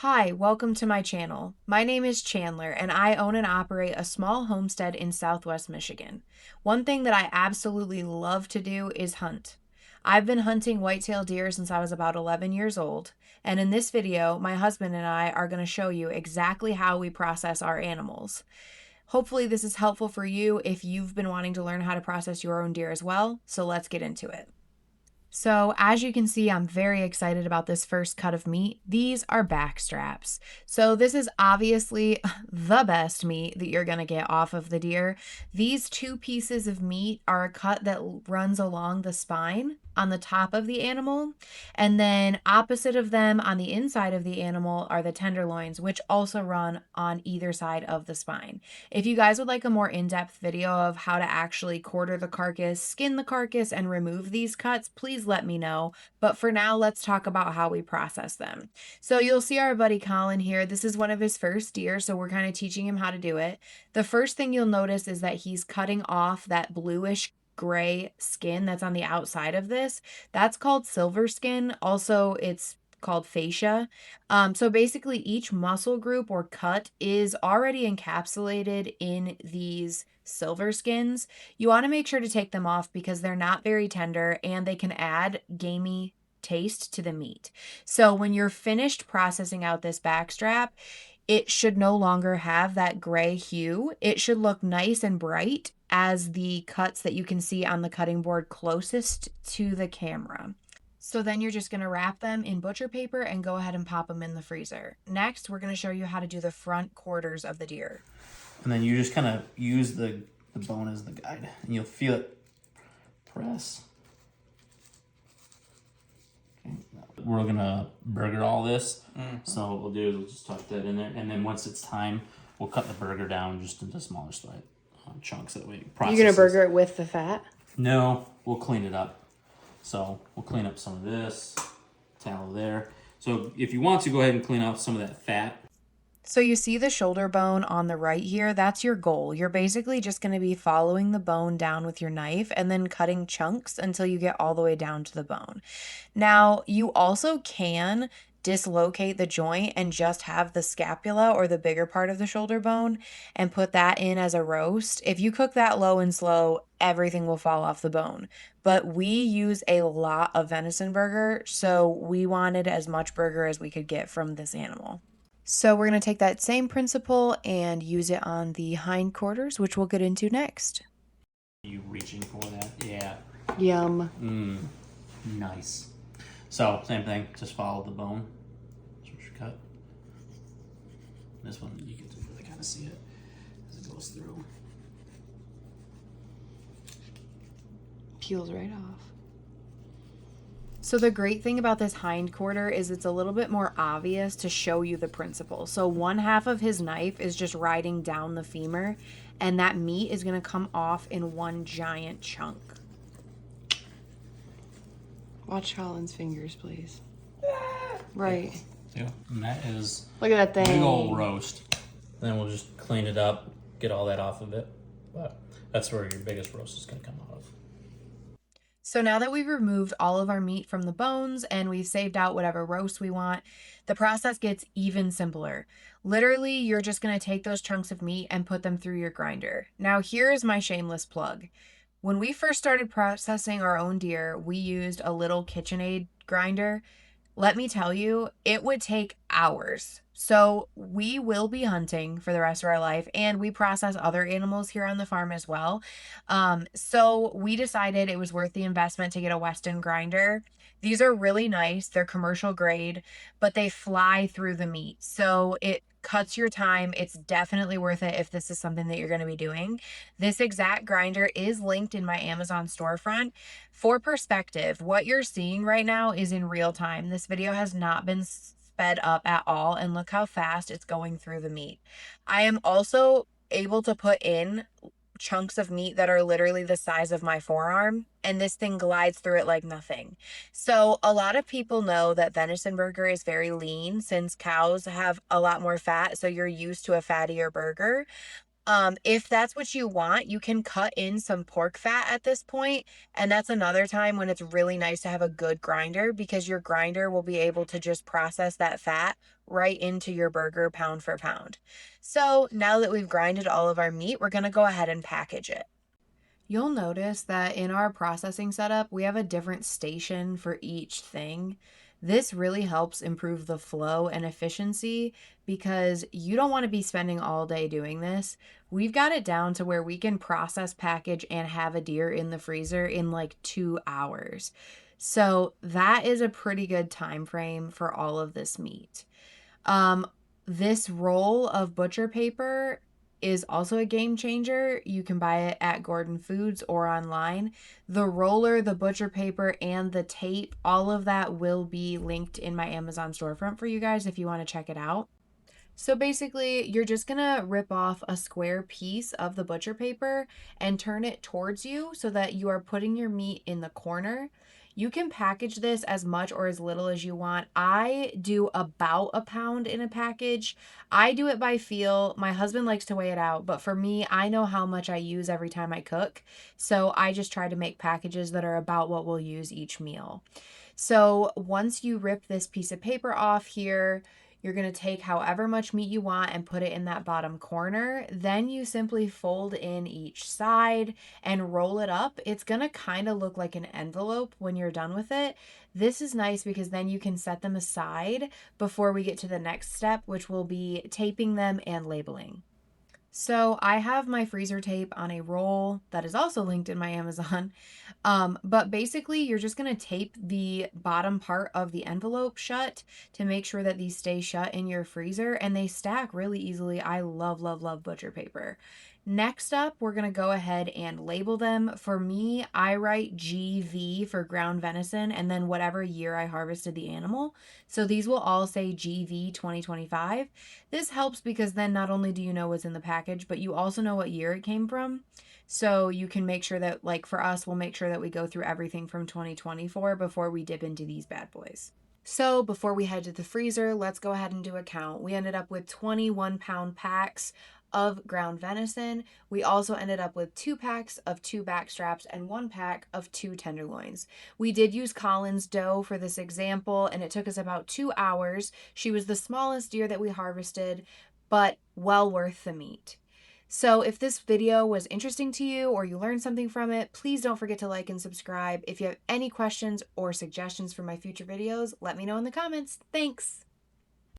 Hi, welcome to my channel. My name is Chandler and I own and operate a small homestead in Southwest Michigan. One thing that I absolutely love to do is hunt. I've been hunting whitetail deer since I was about 11 years old, and in this video, my husband and I are going to show you exactly how we process our animals. Hopefully this is helpful for you if you've been wanting to learn how to process your own deer as well, so let's get into it. So as you can see, I'm very excited about this first cut of meat. These are back straps. So this is obviously the best meat that you're gonna get off of the deer. These two pieces of meat are a cut that runs along the spine on the top of the animal. And then opposite of them on the inside of the animal are the tenderloins, which also run on either side of the spine. If you guys would like a more in-depth video of how to actually quarter the carcass, skin the carcass, and remove these cuts, please let me know. But for now, let's talk about how we process them. So you'll see our buddy Colin here. This is one of his first deer, so we're kind of teaching him how to do it. The first thing you'll notice is that he's cutting off that bluish gray skin that's on the outside of this. That's called silver skin. Also, it's called fascia. So basically each muscle group or cut is already encapsulated in these silver skins. You want to make sure to take them off because they're not very tender and they can add gamey taste to the meat. So when you're finished processing out this backstrap, it should no longer have that gray hue. It should look nice and bright as the cuts that you can see on the cutting board closest to the camera. So then you're just going to wrap them in butcher paper and go ahead and pop them in the freezer. Next, we're going to show you how to do the front quarters of the deer. And then you just kind of use the bone as the guide, and you'll feel it press. Okay. We're gonna burger all this, so what we'll do is we'll just tuck that in there, and then once it's time, we'll cut the burger down just into smaller chunks. That way it processes. You're going to burger it with the fat? No, we'll clean it up. So we'll clean up some of this tallow there. So if you want to, go ahead and clean up some of that fat. So you see the shoulder bone on the right here, that's your goal. You're basically just going to be following the bone down with your knife and then cutting chunks until you get all the way down to the bone. Now, you also can dislocate the joint and just have the scapula or the bigger part of the shoulder bone and put that in as a roast. If you cook that low and slow, everything will fall off the bone. But we use a lot of venison burger, so we wanted as much burger as we could get from this animal. So we're going to take that same principle and use it on the hindquarters, which we'll get into next. You reaching for that? Yeah. Yum. Nice. So same thing, just follow the bone. Switch cut. This one you can really kind of see it as it goes through. Peels right off. So the great thing about this hind quarter is it's a little bit more obvious to show you the principle. So one half of his knife is just riding down the femur, and that meat is going to come off in one giant chunk. Watch Colin's fingers, please. Right. Yeah, and that is Look at that thing. big old roast. Then we'll just clean it up, get all that off of it. But that's where your biggest roast is going to come out of. So now that we've removed all of our meat from the bones and we've saved out whatever roast we want, the process gets even simpler. Literally, you're just going to take those chunks of meat and put them through your grinder. Now, here is my shameless plug. When we first started processing our own deer, we used a little KitchenAid grinder. Let me tell you, it would take hours. So we will be hunting for the rest of our life, and we process other animals here on the farm as well. So we decided it was worth the investment to get a Weston grinder. These are really nice. They're commercial grade, but they fly through the meat. So it cuts your time. It's definitely worth it if this is something that you're going to be doing. This exact grinder is linked in my Amazon storefront. For perspective, what you're seeing right now is in real time. This video has not been sped up at all, and look how fast it's going through the meat. I am also able to put in chunks of meat that are literally the size of my forearm, and this thing glides through it like nothing. So a lot of people know that venison burger is very lean since cows have a lot more fat, so you're used to a fattier burger. If that's what you want, you can cut in some pork fat at this point, and that's another time when it's really nice to have a good grinder, because your grinder will be able to just process that fat right into your burger pound for pound. So now that we've grinded all of our meat, we're going to go ahead and package it. You'll notice that in our processing setup, we have a different station for each thing. This really helps improve the flow and efficiency because you don't want to be spending all day doing this. We've got it down to where we can process, package, and have a deer in the freezer in like 2 hours. So that is a pretty good time frame for all of this meat. Um, this roll of butcher paper is also a game changer. You can buy it at Gordon Foods or online. The roller, the butcher paper, and the tape, all of that will be linked in my Amazon storefront for you guys if you want to check it out. So basically, you're just gonna rip off a square piece of the butcher paper and turn it towards you so that you are putting your meat in the corner. You can package this as much or as little as you want. I do about a pound in a package. I do it by feel. My husband likes to weigh it out, but for me, I know how much I use every time I cook. So I just try to make packages that are about what we'll use each meal. So once you rip this piece of paper off here, you're going to take however much meat you want and put it in that bottom corner. Then you simply fold in each side and roll it up. It's going to kind of look like an envelope when you're done with it. This is nice because then you can set them aside before we get to the next step, which will be taping them and labeling. So I have my freezer tape on a roll that is also linked in my Amazon. But basically, you're just going to tape the bottom part of the envelope shut to make sure that these stay shut in your freezer, and they stack really easily. I love, love, love butcher paper. Next up, we're going to go ahead and label them. For me, I write GV for ground venison and then whatever year I harvested the animal. So these will all say GV 2025. This helps because then not only do you know what's in the package, but you also know what year it came from. So you can make sure that, like for us, we'll make sure that we go through everything from 2024 before we dip into these bad boys. So before we head to the freezer, let's go ahead and do a count. We ended up with 21-pound packs of ground venison. We also ended up with 2 packs of 2 back straps and 1 pack of 2 tenderloins. We did use Collins doe for this example, and it took us about 2 hours. She was the smallest deer that we harvested, but well worth the meat. So if this video was interesting to you or you learned something from it, please don't forget to like and subscribe. If you have any questions or suggestions for my future videos, let me know in the comments. Thanks!